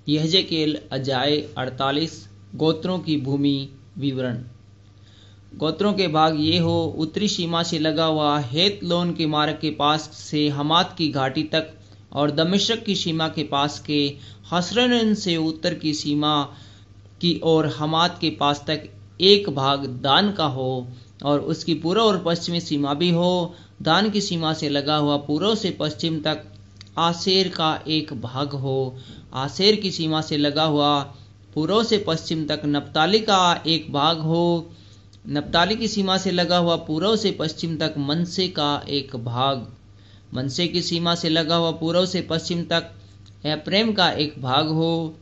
यहेजकेल अध्याय 48। गोत्रों की भूमि विवरण। गोत्रों के भाग ये हो, उत्तरी सीमा से लगा हुआ हेतलोन के मार्ग के पास से हमात की घाटी तक और दमिश्क की सीमा के पास के हसरन से उत्तर की सीमा की ओर हमात के पास तक एक भाग दान का हो और उसकी पूर्व और पश्चिमी सीमा भी हो। दान की सीमा से लगा हुआ पूर्व से पश्चिम तक आसेर का एक भाग हो। आसेर की सीमा से लगा हुआ पूर्व से पश्चिम तक नप्ताली का एक भाग हो। नप्ताली की सीमा से लगा हुआ पूर्व से पश्चिम तक मनसे का एक भाग। मनसे की सीमा से लगा हुआ पूर्व से पश्चिम तक एप्रेम का एक भाग हो।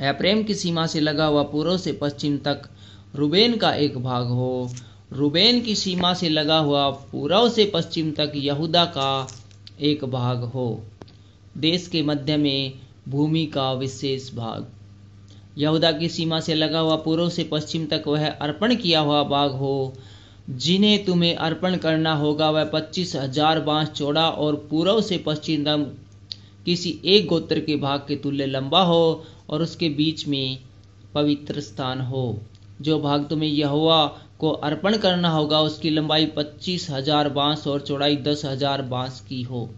एप्रेम की सीमा से लगा हुआ पूर्व से पश्चिम तक रूबेन का एक भाग हो। रूबेन की सीमा से लगा हुआ पूर्व से पश्चिम तक यहूदा का एक भाग हो। देश के मध्य में भूमि का विशेष भाग। यहूदा की सीमा से लगा हुआ पूर्व से पश्चिम तक वह अर्पण किया हुआ भाग हो जिन्हें तुम्हें अर्पण करना होगा। वह 25,000 बाँस चौड़ा और पूर्व से पश्चिम तक किसी एक गोत्र के भाग के तुल्य लंबा हो और उसके बीच में पवित्र स्थान हो। जो भाग तुम्हें यहोवा को अर्पण करना होगा उसकी लंबाई 25,000 बाँस और चौड़ाई 10,000 बाँस की हो।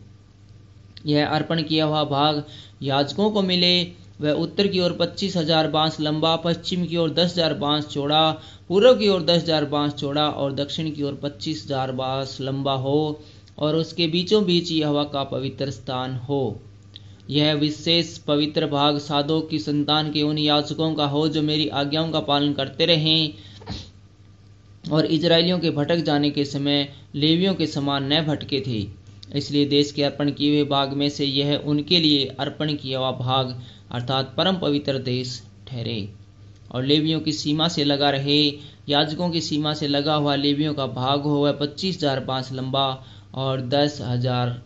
यह अर्पण किया हुआ भाग याजकों को मिले। वह उत्तर की ओर 25,000 बाँस लंबा, पश्चिम की ओर 10,000 बाँस चौड़ा, पूर्व की ओर 10,000 बाँस चौड़ा और दक्षिण की ओर 25,000 बाँस लंबा हो और उसके बीचों बीच यहोवा का पवित्र स्थान हो। यह विशेष पवित्र भाग सादोक की संतान के उन याजकों का हो जो मेरी आज्ञाओं का पालन करते रहें और इजरायलियों के भटक जाने के समय लेवियों के समान न भटके थे। इसलिए देश के अर्पण किए हुए भाग में से यह उनके लिए अर्पण किया हुआ भाग अर्थात परम पवित्र देश ठहरे और लेवियों की सीमा से लगा रहे। याजकों की सीमा से लगा हुआ लेवियों का भाग हो। वह 25,000 बाँस लंबा और 10,000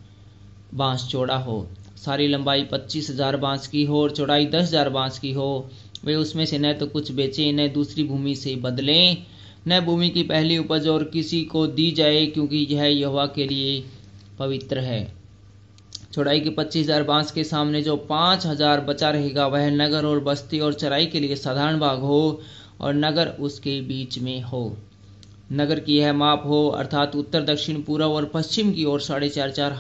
बाँस चौड़ा हो। सारी लंबाई 25,000 बाँस की हो और चौड़ाई 10,000 बाँस की हो। वे उसमें से न तो कुछ बेचें, न दूसरी भूमि से बदलें, न भूमि की पहली उपज और किसी को दी जाए, क्योंकि यह यहोवा के लिए पवित्र है। चौड़ाई के 25,000 बाँस के सामने जो 5,000 बचा रहेगा वह नगर और बस्ती और चराई के लिए साधारण भाग हो और नगर उसके बीच में हो। नगर की यह माप हो अर्थात उत्तर, दक्षिण, पूर्व और पश्चिम की ओर 4,500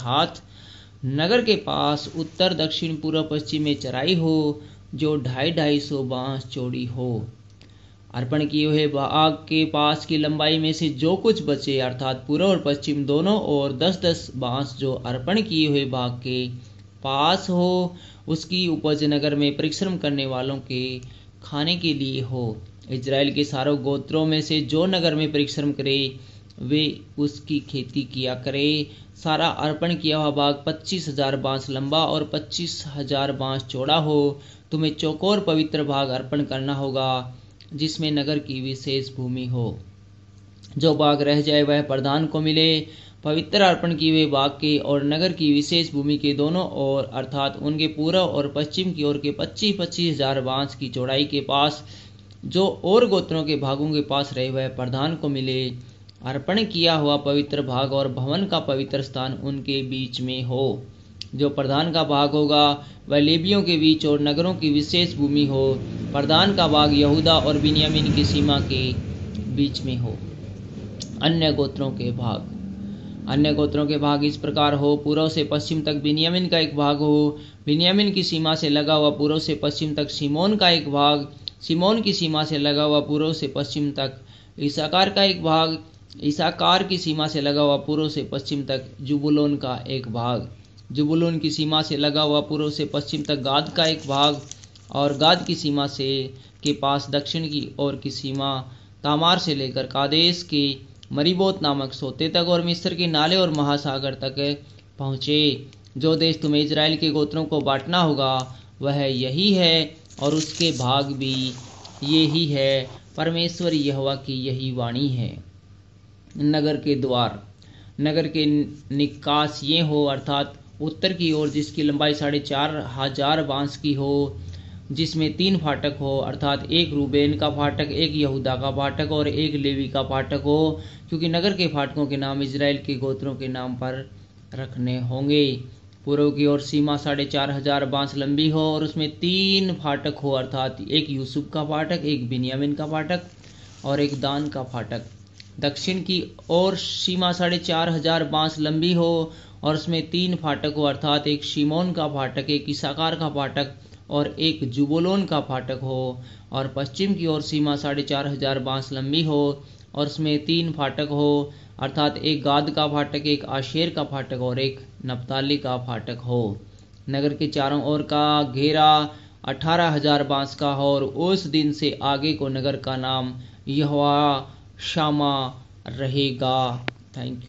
हाथ। नगर के पास उत्तर, दक्षिण, पूर्व, पश्चिम में चराई हो जो 250 बाँस चौड़ी हो। अर्पण किए हुए भाग के पास की लंबाई में से जो कुछ बचे अर्थात पूर्व और पश्चिम दोनों और 10-10 बाँस जो अर्पण किए हुए भाग के पास हो उसकी उपज नगर में परिश्रम करने वालों के खाने के लिए हो। इजराइल के सारों गोत्रों में से जो नगर में परिश्रम करे वे उसकी खेती किया करे। सारा अर्पण किया हुआ भाग 25,000 बाँस लंबा और 25,000 बाँस चौड़ा हो। तुम्हें चौकोर पवित्र भाग अर्पण करना होगा जिसमें नगर की विशेष भूमि हो। जो भाग रह जाए वह प्रधान को मिले। पवित्र अर्पण किए हुए भाग के और नगर की विशेष भूमि के दोनों ओर अर्थात उनके पूर्व और पश्चिम की ओर के 25,000 बाँस की चौड़ाई के पास जो और गोत्रों के भागों के पास रहे वह प्रधान को मिले। अर्पण किया हुआ पवित्र भाग और भवन का पवित्र स्थान उनके बीच में हो। जो प्रधान का भाग होगा वह लेवियों के बीच और नगरों की विशेष भूमि हो। प्रधान का भाग यहूदा और बिन्यामीन की सीमा के बीच में हो। अन्य गोत्रों के भाग। अन्य गोत्रों के भाग इस प्रकार हो। पूर्व से पश्चिम तक बिन्यामीन का एक भाग हो। बिन्यामीन की सीमा से लगा हुआ पूर्व से पश्चिम तक सिमोन का एक भाग। सिमोन की सीमा से लगा हुआ पूर्व से पश्चिम तक इसाकार का एक भाग। इसाकार की सीमा से लगा हुआ पूर्व से पश्चिम तक जुबुलून का एक भाग। जुबुलून की सीमा से लगा हुआ पूर्व से पश्चिम तक गाद का एक भाग और गाद की सीमा से के पास दक्षिण की ओर की सीमा तामार से लेकर कादेश के मरीबोत नामक सोते तक और मिस्र के नाले और महासागर तक पहुँचे। जो देश तुम्हें इजराइल के गोत्रों को बांटना होगा वह यही है और उसके भाग भी यही है। परमेश्वर यहोवा की यही वाणी है। नगर के द्वार। नगर के निकास ये हो अर्थात उत्तर की ओर जिसकी लंबाई 4,500 बाँस की हो, जिसमें 3 फाटक हो अर्थात एक रूबेन का फाटक, एक यहूदा का फाटक और एक लेवी का फाटक हो, क्योंकि नगर के फाटकों के नाम इजराइल के गोत्रों के नाम पर रखने होंगे। पूर्व की ओर सीमा 4,500 बांस लंबी हो और उसमें 3 फाटक हो, अर्थात एक यूसुफ का फाटक, एक बिन्यामिन का फाटक और एक दान का फाटक। दक्षिण की ओर सीमा 4,500 बांस लंबी हो और उसमें 3 फाटक हो, अर्थात एक शिमोन का फाटक, एक इसाकार का फाटक और एक जुबोलोन का फाटक हो। और पश्चिम की ओर सीमा 4,500 बांस लंबी हो और उसमें 3 फाटक हो, अर्थात एक गाद का फाटक, एक आशेर का फाटक और एक नप्ताली का फाटक हो। नगर के चारों ओर का घेरा 18,000 बांस का हो और उस दिन से आगे को नगर का नाम यहोवा शामा रहेगा। Thank you.